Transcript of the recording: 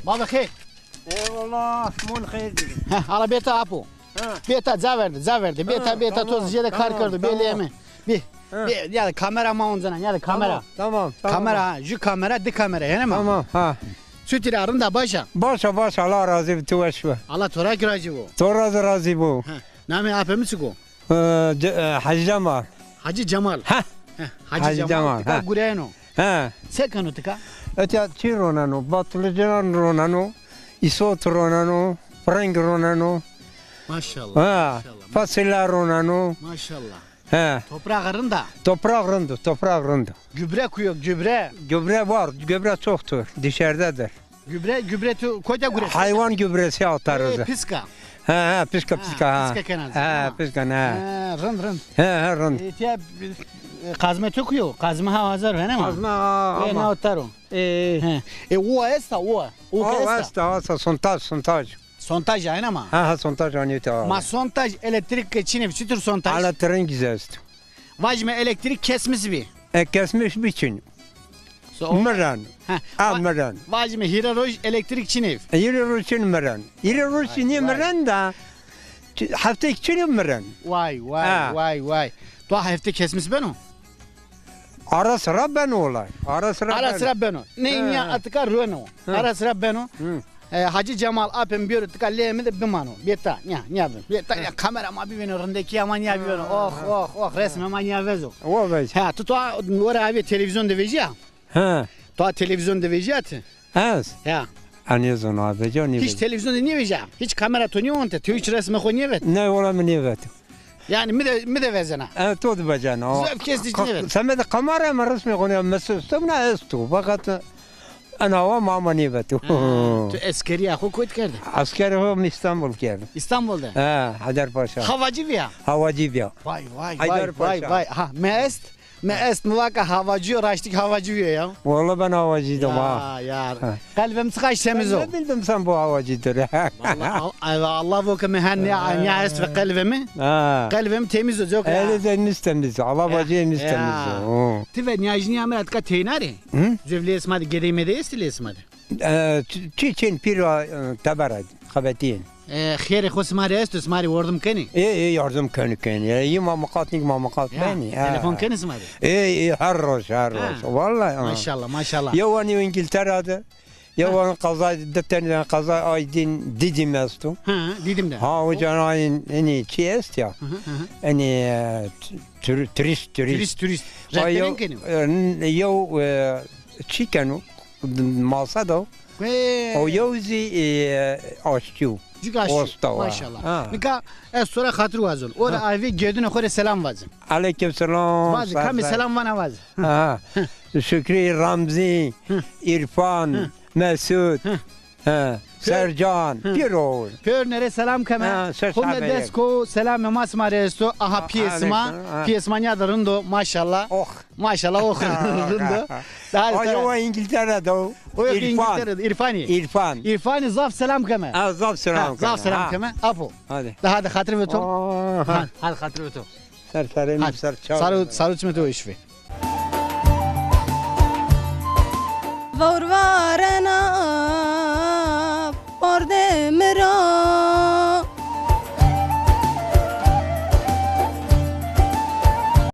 Baba خير. Eyvallah, mon hayır dedim. Ala beta apu. Beta zaverdi. Beta toz ziyade kar kırdı. Belli bir ya kamera maunzana ya kamera. Tamam. Kamera, ju kamera, di kamera yani mi? Tamam, ha. Sütülerin da başa. Başa, Allah razı bir tuvaş var. Allah tora kiracı bu. Sonra razı bu. Nami apemi çıkı? Hacı Cemal. Hacı Cemal. Ha. Hacı Cemal. Tika ha. gureyno. Ha. Sekanu tika. Öte çironano, batlıcan ronano, isot ronano, prank ronano. Maşallah. Ha. Fasulye ronano. Maşallah. Ha. Toprağında. Toprak rındı. Gübre koyuyor, gübre. Gübre var, gübre çoktur, dışarıdadır. Gübre tu koca gübre. Hayvan gübresi atarız. Piska. Ha, piska. Piska kenarı. Ha, piska ha. Rın. Ha, rın. Tiya kazma töküyor. Kazma ha hazır ne mi? Azma Ne ama. otaro. O esta. O Esta, sontaj. Sontaj aynı ama. Ha, sontaj anita. Ma sontaj elektrik çinif çıtır sontaj. Ala tren güzeldi. Vajme elektrik kesmiş bir. Kesmiş biçin. Mıran. Mıran. Vajme hiraroj elektrik çinif. Yürü Rusin mıran. Yürü Rusin mıran da hafta içini mıran. Vay. Doğa hafta kesmiş ben o. Ara sıra ben olay. Ara sıra ben o. Ne ya atıka rueno. Ara sıra ben o. Hacı Cemal apem bir tıka lehmi de bimano. Beta ya. Beta ya kamera ma bir beni rındaki yaman ya bir beni. Oh resmen man ya vezo. O vez. Ha tu ora abi televizyon de veji ya. Ha. Tu televizyon de veji atı. Az. Ya. Anıyorsun abi. Hiç televizyonda niye veji? Hiç kamera tonu onte. Hiç resme konuya vet. Ne ola mı niye vet? Yani mi de vezena. Todo bacana. Zöf kesti vet. Sen de kamera mı resmi konuya mesut. Sımna estu. Fakat ana o mama niye vet? Tu eskeri ahu koyt kerdi. Asker o İstanbul geldi. İstanbul'da. Ha, Haydarpaşa. Havacı ya. Havacı bir. Vay. Haydarpaşa. Ha meest muvaka havacı raştık havacı ya. Vallahi ben havacıydım ha. Ya. Kalbim sıkaş temiz o. Ne bildim sen bu havacıdır. Allah bu kemi hen ya est ve kalbimi. Ha. Kalbim temiz o yok ya. Eliniz temiz. Allah bacınız temiz. Tive niyajni amerat ka teynari. Zevli esmadi gedeyme de estili esmadi. Çiçin pira tabarad. Xabatiyin. خير خو سماري است سماري وردم كني ايه يردم كان يا مامقات بني تليفون كني سماري ايه حرش والله ما شاء الله يواني انجلترا يوان قضاء دتن قضاء ايدين ديدي ماستو ها ديدم ده ها وجانا اني تشيست يا اني توريست رهبرين كني يو تشيكانو ماسادو o yozi aşçı. Maşallah. Nika sonra hatır vazın. Ora ayvi gördün okore selam vazın. Aleykümselam. Vazın. Kami selam vana vazın. Şükri, Ramzi, İrfan, Mesut, Sercan, Pirol. Pör nere selam kame. Hume desko selam mas maresto. Aha piyesma nyadarındo maşallah. Maşallah o rındo. O İngiltere'de o. İrfani zaf selam keme. Zaf selam keme. Zaf selam keme. Apo. Hadi. Hadi hatır ve to. Hadi hatır ve to. Sarı çime to işvi. Vorvarena porde mera